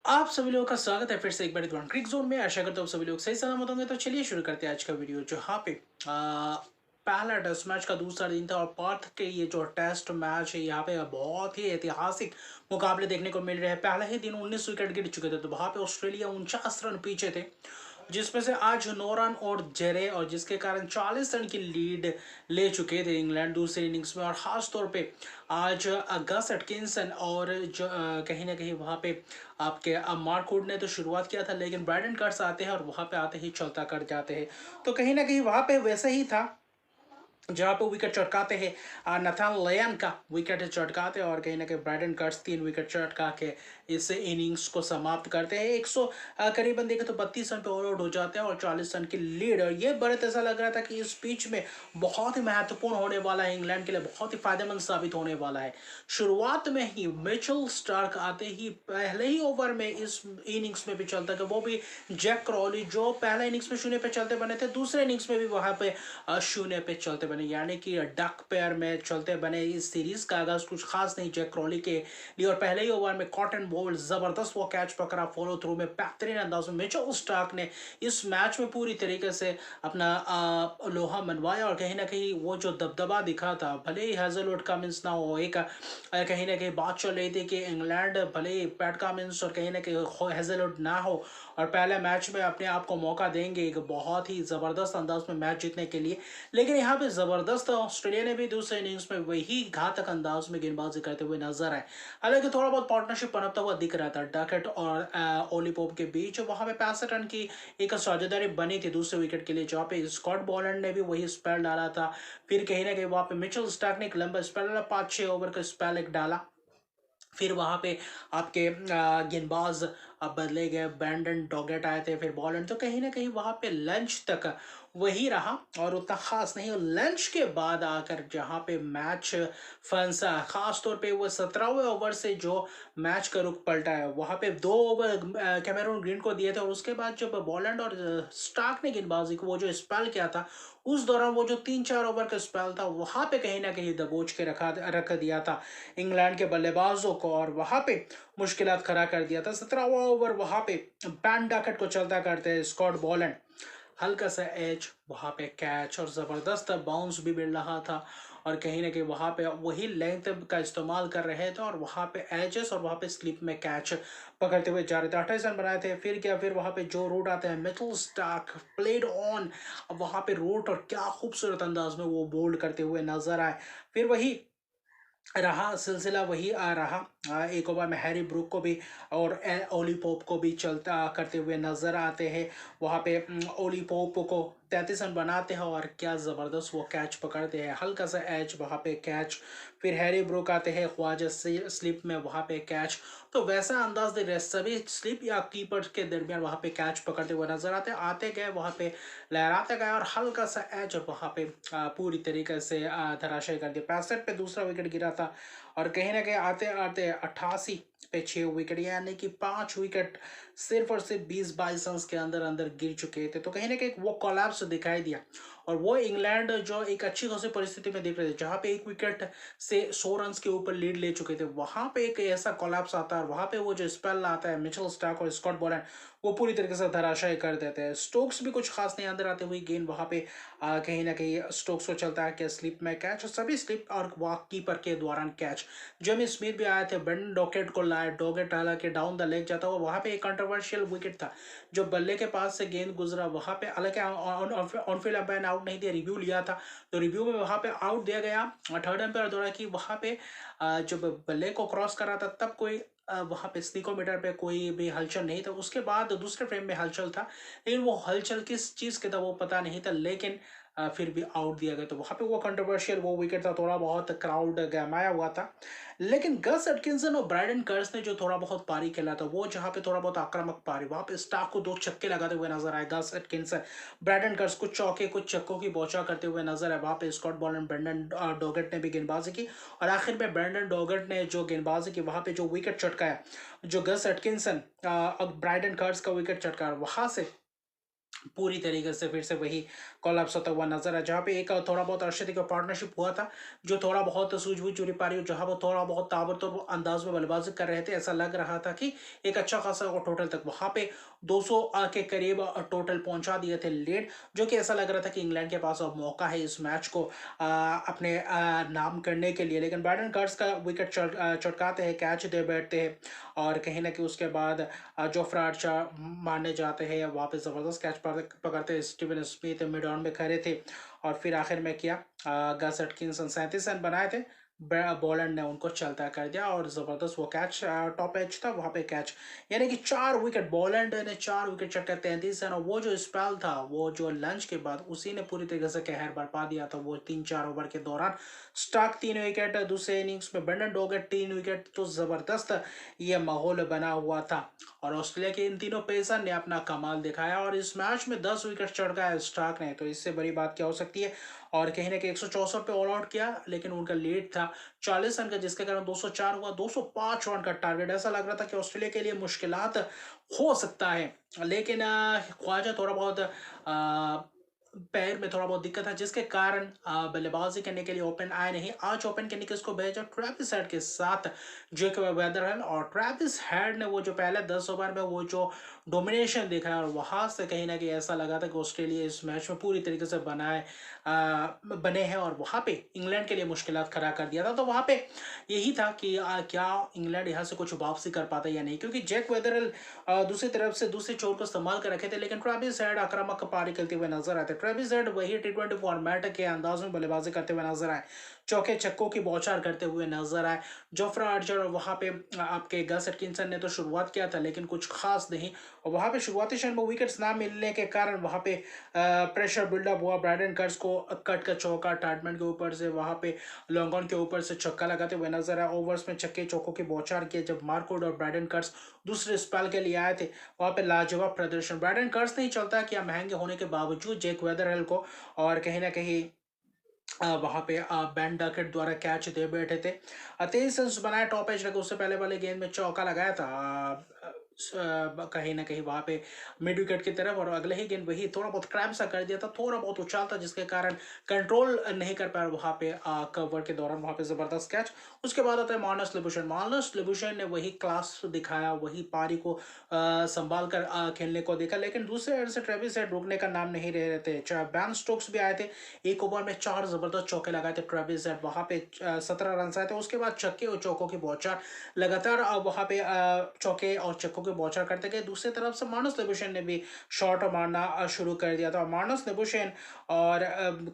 आप सभी लोगों का स्वागत है फिर से एक बार क्रिक जोन में। आशा करता हूँ सभी लोग सही सलामत होंगे। तो चलिए शुरू करते हैं आज का वीडियो, जहाँ पे पहला टेस्ट मैच का दूसरा दिन था और पार्थ के ये जो टेस्ट मैच है यहाँ पे बहुत ही ऐतिहासिक मुकाबले देखने को मिल रहे हैं। पहले ही दिन 19 विकेट गिर चुके थे, तो वहाँ पे ऑस्ट्रेलिया 49 रन पीछे थे, जिसमें से आज 9 रन और जरे, और जिसके कारण 40 रन की लीड ले चुके थे इंग्लैंड दूसरी इनिंग्स में। और खास तौर पे आज गस एटकिंसन और जो कहीं ना कहीं वहाँ पे आपके मार्क वुड ने तो शुरुआत किया था, लेकिन ब्रायडन कट्स आते हैं और वहाँ पे आते ही चलता कर जाते हैं। तो कहीं ना कहीं वहाँ पे वैसे ही था, जहाँ पे विकेट चटकाते हैं नथान लयन का विकेट चटकाते हैं, और कहीं ना कहीं ब्रायडन कट्स 3 विकेट चटका के इस इनिंग्स को समाप्त करते हैं। 100 करीबन देखे तो 32 रन पे ऑल आउट हो जाते हैं और 40 रन की लीड। और ये बड़े ऐसा लग रहा था कि इस पिच में बहुत ही महत्वपूर्ण होने वाला है, इंग्लैंड के लिए बहुत ही फायदेमंद साबित होने वाला है। शुरुआत में ही मिचेल स्टार्क आते ही पहले ही ओवर में इस इनिंग्स में भी चलता है, वो भी जैक क्रॉली, जो पहले इनिंग्स में शून्य पे चलते बने थे, दूसरे इनिंग्स में भी वहां पे शून्य पे चलते बने, यानी कि डक पेयर में चलते बने। इस सीरीज का आगाज कुछ खास नहीं जैक क्रॉली के लिए, और पहले ही ओवर में कॉटन बॉल जबरदस्त वो कैच पकड़ा, फॉलो थ्रू में बेहतरीन अंदाज में मिचेल स्टार्क ने इस मैच में पूरी तरीके से अपना लोहा मनवाया। और कहीं ना कहीं वो जो दबदबा दिखा था, भले ही हैजलवुड कमिंस ना हो, एक कहीं ना कहीं बात चल रही थी कि इंग्लैंड भले ही पैट कमिंस और कहीं ना कहीं हैजलवुड ना हो और पहले मैच में अपने आप को मौका देंगे एक बहुत ही ज़बरदस्त अंदाज में मैच जीतने के लिए, लेकिन यहाँ पे ज़बरदस्त ऑस्ट्रेलिया ने भी दूसरे इनिंग्स में वही घातक अंदाज में गेंदबाजी करते हुए नजर आए। हालांकि थोड़ा बहुत पार्टनरशिप बनता हुआ दिख रहा था डकैट और ओली पोप के बीच, वहां पे 65 रन की एक साझेदारी बनी थी दूसरे विकेट के लिए, जहाँ पे स्कॉट बॉलैंड ने भी वही स्पेल डाला था। फिर कहीं ना कहीं वहां पे मिचेल स्टार्क ने एक लंबा स्पेल डाला, 5-6 ओवर का स्पेल एक डाला। फिर वहां पे आपके गेंदबाज अब बदले गए, ब्रैंडन डॉगेट आए थे, फिर बॉलैंड। तो कहीं ना कहीं वहां पे लंच तक वही रहा और उतना खास नहीं। और लंच के बाद आकर जहां पे मैच फंसा, खास तौर पे वो 17वें ओवर से जो मैच का रुख पलटा है, वहां पे 2 ओवर कैमेरून ग्रीन को दिए थे, और उसके बाद जब बॉलैंड और स्टार्क ने गेंदबाजी को वो जो स्पेल किया था, उस दौरान वो जो 3-4 ओवर का स्पेल था, वहां पे कहीं ना कहीं दबोच के रख दिया था इंग्लैंड के बल्लेबाजों को, और वहां पे मुश्किलात खड़ा कर दिया था। 17वां ओवर वहां पे बैन डॉकेट को चलता करते हैं स्कॉट बॉलैंड, हल्का सा एज, वहां पे कैच और जबरदस्त बाउंस भी मिल रहा था, और कहीं ना कहीं वहां पे वही लेंथ का इस्तेमाल कर रहे थे, और वहां पे एजेस और वहां पे स्लिप में कैच पकड़ते हुए जा रहे थे। 28 रन बनाए थे। फिर क्या, फिर वहां पे जो रूट आते हैं मिचेल स्टार्क प्लेड ऑन, वहां पे रूट और क्या खूबसूरत अंदाज में वो बोल्ड करते हुए नजर आए। फिर वही रहा सिलसिला, वही आ रहा। एक ओवर में हैरी ब्रूक को भी और ओली पोप को भी चलता करते हुए नजर आते हैं। वहाँ पे ओली पोप को 33 रन बनाते हैं, और क्या ज़बरदस्त वो कैच पकड़ते हैं, हल्का सा एच, वहाँ पे कैच। फिर हैरी ब्रूक आते हैं ख्वाजा स्लिप में, वहाँ पे कैच। तो वैसा अंदाज दे रहे सभी स्लिप या कीपर के दरमियान वहाँ पे कैच पकड़ते हुए नजर आते गए, वहाँ पे लहराते गए, और हल्का सा एच, और वहाँ पे पूरी तरीके से धराशायी कर दिया। 65 पे दूसरा विकेट गिरा था, और कहीं ना कहीं आते आते 88 पे 6 विकेट, यानी कि 5 विकेट सिर्फ और सिर्फ 20-22 रन के अंदर अंदर गिर चुके थे। तो कहीं ना कहीं वो कोलैप्स दिखाई दिया, और वो इंग्लैंड जो एक अच्छी खासी परिस्थिति में दिख रहे थे, जहां पे 1 विकेट से 100 रन के ऊपर लीड ले चुके थे, वहां पे एक ऐसा कोलैप्स आता है, और वहां पे वो जो स्पेल आता है मिचेल स्टार्क और स्कॉट बॉलैंड, वो पूरी तरीके से धराशायी कर देते हैं। स्टोक्स भी कुछ खास नहीं अंदर आते हुए गेंद, वहां पे कहीं ना कहीं स्टोक्स को चलता है कि स्लिप में कैच, और सभी स्लिप और वॉक कीपर के दौरान कैच। जेमी स्मिथ भी आए थे, ब्रेंडन डॉकेट को लाए, डॉकेट हालांकि डाउन द लेग जाता हुआ, वहां पे एक कंट्रोवर्शियल विकेट था, जो बल्ले के पास से गेंद गुजरा, वहां पे हालांकि ऑनफील्ड अंपायर ने आउट नहीं दिया, रिव्यू लिया था, तो रिव्यू में वहां पे आउट दिया गया। थर्ड अंपायर द्वारा कि वहां पे जब बल्ले को क्रॉस कर रहा था, तब कोई वहां पे स्निकोमीटर पे कोई भी हलचल नहीं था। उसके बाद दूसरे फ्रेम में हलचल था, लेकिन वो हलचल किस चीज के था वो पता नहीं था, लेकिन फिर भी आउट दिया गया। तो वहां पे वो कंट्रोवर्शियल वो विकेट था, थोड़ा बहुत क्राउड गहमाया हुआ था। लेकिन गस एटकिंसन और ब्रायडन कर्स ने जो थोड़ा बहुत पारी खेला था, वो जहां पे थोड़ा बहुत आक्रामक पारी, वहां पे स्टार्क को 2 छक्के लगाते हुए नजर आए गस एटकिंसन। ब्रायडन कर्स कुछ चौके कुछ छक्कों की बौछार करते हुए नजर आए। वहां पे स्कॉट बॉलैंड, ब्रेंडन डॉगेट ने भी गेंदबाजी की, और आखिर में ब्रेंडन डॉगेट ने जो गेंदबाजी की, वहां पे जो विकेट चटकाया, जो गस एटकिंसन अब ब्रायडन कर्स का विकेट चटकाया, वहां से पूरी तरीके से फिर से वही कोलैप्स होता हुआ नजर है, जहाँ पे एक थोड़ा बहुत अर्शदीप का पार्टनरशिप हुआ था जो थोड़ा बहुत सूझबूझ जुड़ी पा रही, जहाँ वो थोड़ा बहुत ताबड़तोड़ अंदाज में बल्लेबाजी कर रहे थे। ऐसा लग रहा था कि एक अच्छा खासा टोटल तक वहां पे 200 के करीब टोटल पहुंचा दिए थे लीड, जो कि ऐसा लग रहा था कि इंग्लैंड के पास अब मौका है इस मैच को अपने नाम करने के लिए। लेकिन ब्रायडन कर्ट्स का विकेट चटकाते हैं, कैच दे बैठते हैं और कहीं ना कहीं उसके बाद जोफ्रा आर्चर मारने जाते हैं, वहाँ पे ज़बरदस्त कैच पकड़ते। स्टीवन स्मिथ मिड ऑन में खड़े थे और फिर आखिर में किया, गस एटकिंसन 37 रन बनाए थे, बॉलर ने उनको चलता कर दिया और ज़बरदस्त वो कैच, टॉप एज था वहाँ पे कैच, यानी कि 4 विकेट बॉलर ने 4 विकेट चटका 33 रन। और वो जो स्पेल था, वो जो लंच के बाद उसी ने पूरी तरीके से कहर बरपा दिया था। वो 3-4 ओवर के दौरान स्टार्क 3 विकेट, दूसरे इनिंग्स में ब्रेंडन डॉगेट 3 विकेट, तो ज़बरदस्त ये माहौल बना हुआ था और ऑस्ट्रेलिया के इन तीनों पेसर ने अपना कमाल दिखाया और इस मैच में 10 विकेट चढ़काया स्टार्क ने, तो इससे बड़ी बात क्या हो सकती है। और कहीं ना कहीं 164 पे ऑल आउट किया, लेकिन उनका लीड था 40 रन का, जिसके कारण 204 हुआ। 205 रन का टारगेट, ऐसा लग रहा था कि ऑस्ट्रेलिया के लिए मुश्किलात हो सकता है, लेकिन ख्वाजा थोड़ा बहुत पैर में थोड़ा बहुत दिक्कत है, जिसके कारण बल्लेबाजी करने के लिए ओपन आए नहीं। आज ओपन करने के उसको भेजा ट्रेविस हेड के साथ जेक वेदरहल, और ट्रेविस हेड ने वो जो पहले 10 ओवर में वो जो डोमिनेशन दिखाया, और वहां से कहीं ना कहीं ऐसा लगा था कि ऑस्ट्रेलिया इस मैच में पूरी तरीके से बने हैं और वहां पे इंग्लैंड के लिए मुश्किलात खड़ा कर दिया था। तो वहां पे यही था कि क्या इंग्लैंड यहाँ से कुछ वापसी कर पाता या नहीं, क्योंकि जैक वेदरल दूसरी तरफ से दूसरी चोर को संभाल कर रखे थे, लेकिन ट्रेविस हेड आक्रामक पारी खेलते हुए नजर आते। ट्रेविस हेड वही T20 फॉर्मेट के अंदाज में बल्लेबाजी करते हुए नजर आए, चौके छक्कों की बौछार करते हुए नजर आए। जोफ्रा आर्चर और वहां पे आपके गस एटकिंसन ने तो शुरुआत किया था, लेकिन कुछ खास नहीं, और वहां पे शुरुआती क्षण में विकेट्स ना मिलने के कारण वहां पे प्रेशर बिल्डअप हुआ। ब्रायडन कर्ट्स को कट का चौका टाटमैन के ऊपर से, वहां पे लॉन्गॉन के ऊपर से छक्का लगाते हुए नजर आए। ओवर्स में छक्के चौकों की बौछार किए। जब मार्कवुड और ब्रायडन कर्ट्स दूसरे स्पेल के लिए आए थे, वहां पे लाजवाब प्रदर्शन। ब्रायडन कर्ट्स नहीं चलता किया महंगे होने के बावजूद जैक वेदरहिल को, और कहीं ना कहीं वहां पे बैन डकेट द्वारा कैच दे बैठे थे। 23 रन बनाए टॉप एज लगे, उससे पहले वाले गेंद में चौका लगाया था कहीं ना कहीं वहां पे मिड विकेट की तरफ, और अगले ही गेंद वही थोड़ा बहुत क्रैम्प सा कर दिया था, थोड़ा बहुत उछाल था, जिसके कारण कंट्रोल नहीं कर पाया वहां पे कवर के दौरान। वहां पे जबरदस्त कैच। उसके बाद आता है मार्नस लिबुशेन। मार्नस लिबुशेन ने वही क्लास दिखाया, वही पारी को संभाल कर खेलने को देखा, लेकिन दूसरे एंड से ट्रेविस हेड रुकने का नाम नहीं ले रहे थे। बैन स्टोक्स भी आए थे, 1 ओवर में 4 जबरदस्त चौके लगाए थे ट्रेविस हेड, वहां पे 17 रन आए थे। उसके बाद छक्के और चौकों की बौछार लगातार वहां पे चौके और छक्कों के बौछार करते गए। दूसरी तरफ से मार्नस लिबुशेन ने भी शॉट मारना शुरू कर दिया था। मार्नस लिबुशेन और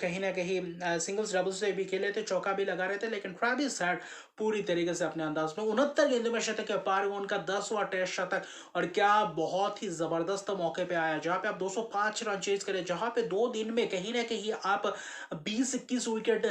कहीं ना कहीं सिंगल्स डबल्स से भी खेले थे, चौका भी लगा रहे थे, लेकिन ट्रेविस हेड पूरी तरीके से अपने अंदाज में 69 गेंदों में शतक के पार हुआ, उनका 10वां टेस्ट शतक। और क्या बहुत ही जबरदस्त मौके पे आया, जहां पे आप 205 रन चेज करें, जहां पे 2 दिन में कहीं ना कहीं आप 20-21 विकेट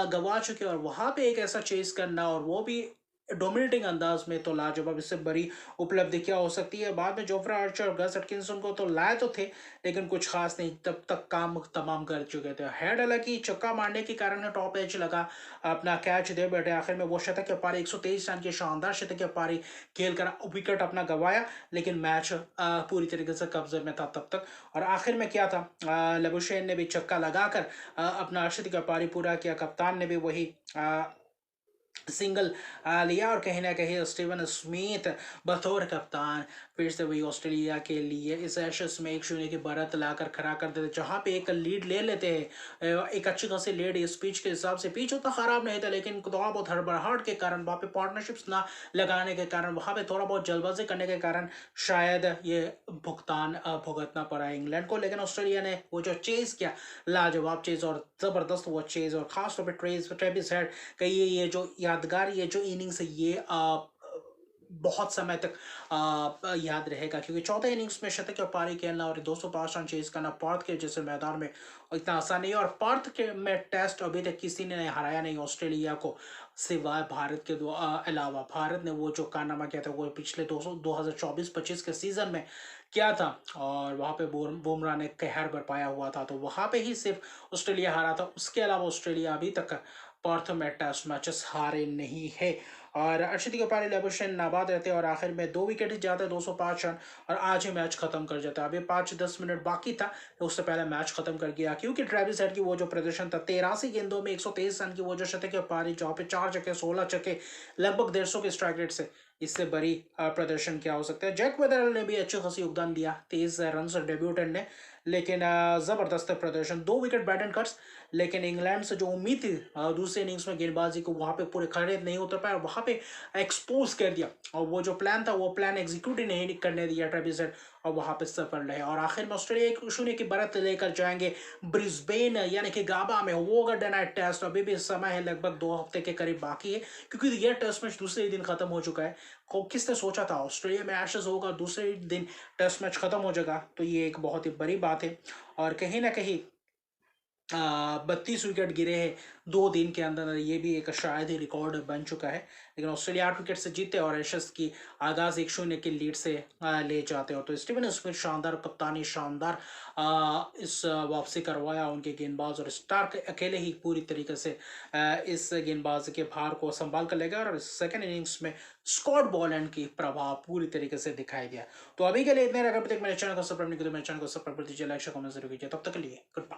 गंवा चुके, और वहां पे एक ऐसा चेज करना, और वो भी डोमिनेटिंग अंदाज में, तो लाजवाब। इससे बड़ी उपलब्धि क्या हो सकती है। बाद में जोफ्रा आर्चर और गस एटकिंसन को तो लाए तो थे, लेकिन कुछ खास नहीं, तब तक काम तमाम कर चुके थे। हेड हालांकि चक्का मारने के कारण टॉप एज लगा, अपना कैच दे बैठे, आखिर में वो शतक के पारी 123 रन की शानदार शतक के पारी खेलकर विकेट अपना गंवाया, लेकिन मैच पूरी तरीके से कब्जे में था तब तक। और आखिर में क्या था, लबुशेन ने भी छक्का लगाकर अपना अर्शदीप का पारी पूरा किया। कप्तान ने भी वही सिंगल लिया, और कहीं ना कहीं स्टीवन स्मिथ बतौर कप्तान फिर से वही ऑस्ट्रेलिया के लिए इस एशेस में 1-0 की बढ़त लाकर खड़ा कर देते, जहां पे एक लीड ले लेते हैं। एक अच्छी खासी लीड इस पिच के हिसाब से, पिच उतना खराब नहीं था, लेकिन थोड़ा बहुत हड़बड़ाहट के कारण, वहां पे पार्टनरशिप्स ना लगाने के कारण, वहां पे थोड़ा बहुत जल्दबाजी करने के कारण शायद ये भुगतान भुगतना पड़ा इंग्लैंड को। लेकिन ऑस्ट्रेलिया ने वो जो चेज किया, लाजवाब चेज और जबरदस्त वो चेज, और खासतौर पर ट्रेविस हेड का ये जो यादगार ये जो इनिंग्स है, ये बहुत समय तक याद रहेगा, क्योंकि चौथे इनिंग्स में शतक और पारी खेलना और 205 रन चेज करना पर्थ के जैसे मैदान में इतना आसान नहीं है। और पर्थ के में टेस्ट अभी तक किसी ने हराया नहीं ऑस्ट्रेलिया को, सिवाय भारत के अलावा। भारत ने वो जो कारनामा किया था वो पिछले 2024-25 के सीजन में किया था, और वहां पे बुमराह ने कहर बरपाया हुआ था, तो वहां पे ही सिर्फ ऑस्ट्रेलिया हारा था। उसके अलावा ऑस्ट्रेलिया अभी तक पर्थ में टेस्ट मैचेस हारे नहीं है। और अर्शदीप के पहले लेबुशन नाबाद रहते हैं और आखिर में 2 विकेट ही जाते हैं, 205 रन, और आज ही मैच खत्म कर जाता है। अभी 5-10 मिनट बाकी था तो उससे पहले मैच खत्म कर गया, क्योंकि ट्रेविस हेड की वो जो प्रदर्शन था, 83 गेंदों में 123 रन की वो जो शतकीय पारी, जहाँ पे 4 छक्के 16 छक्के लगभग 150 के स्ट्राइक रेट से, इससे बड़ी प्रदर्शन क्या हो सकता है। जैक वेदरल ने भी अच्छी खासी योगदान दिया, 23 रन से डेब्यूटेंट ने, लेकिन जबरदस्त प्रदर्शन, 2 विकेट बैट एंड कट्स। लेकिन इंग्लैंड से जो उम्मीद थी दूसरे इनिंग्स में गेंदबाजी को, वहां पे पूरे खड़े नहीं उतर पाए, वहां पे एक्सपोज कर दिया, और वो जो प्लान था वो प्लान एग्जीक्यूट ही नहीं करने दिया ट्रेविस हेड, और वहां पे सफल रहे। और आखिर में ऑस्ट्रेलिया 1-0 की बढ़त लेकर जाएंगे ब्रिस्बेन यानी कि गाबा में, वो डे नाइट टेस्ट। अभी भी समय है, लगभग 2 हफ्ते के करीब बाकी है, क्योंकि ये टेस्ट मैच दूसरे ही दिन खत्म हो चुका है। किसने सोचा था ऑस्ट्रेलिया में एशेज होगा, दूसरे ही दिन टेस्ट मैच खत्म हो जाएगा, तो ये एक बहुत ही बड़ी बात है। और कहीं ना कहीं 32 विकेट गिरे हैं 2 दिन के अंदर, ये भी एक शायद ही रिकॉर्ड बन चुका है। लेकिन ऑस्ट्रेलिया 8 विकेट से जीते और एशेज की आगाज 1-0 की लीड से ले जाते हो। तो स्टीवन स्मिथ शानदार कप्तानी, शानदार इस वापसी करवाया उनके गेंदबाज, और स्टार्क अकेले ही पूरी तरीके से इस गेंदबाज के भार को संभाल कर ले गया, और सेकेंड इनिंग्स में स्कॉट बॉलैंड की प्रभाव पूरी तरीके से दिखाई दिया। तो अभी के लिए इतने, अगर मेरे चैनल को सब्सक्राइब नहीं किया तो मेरे चैनल को सब्सक्राइब कर दीजिए, लाइक शेयर कमेंट जरूर कीजिए। तब तक के लिए गुड बाय।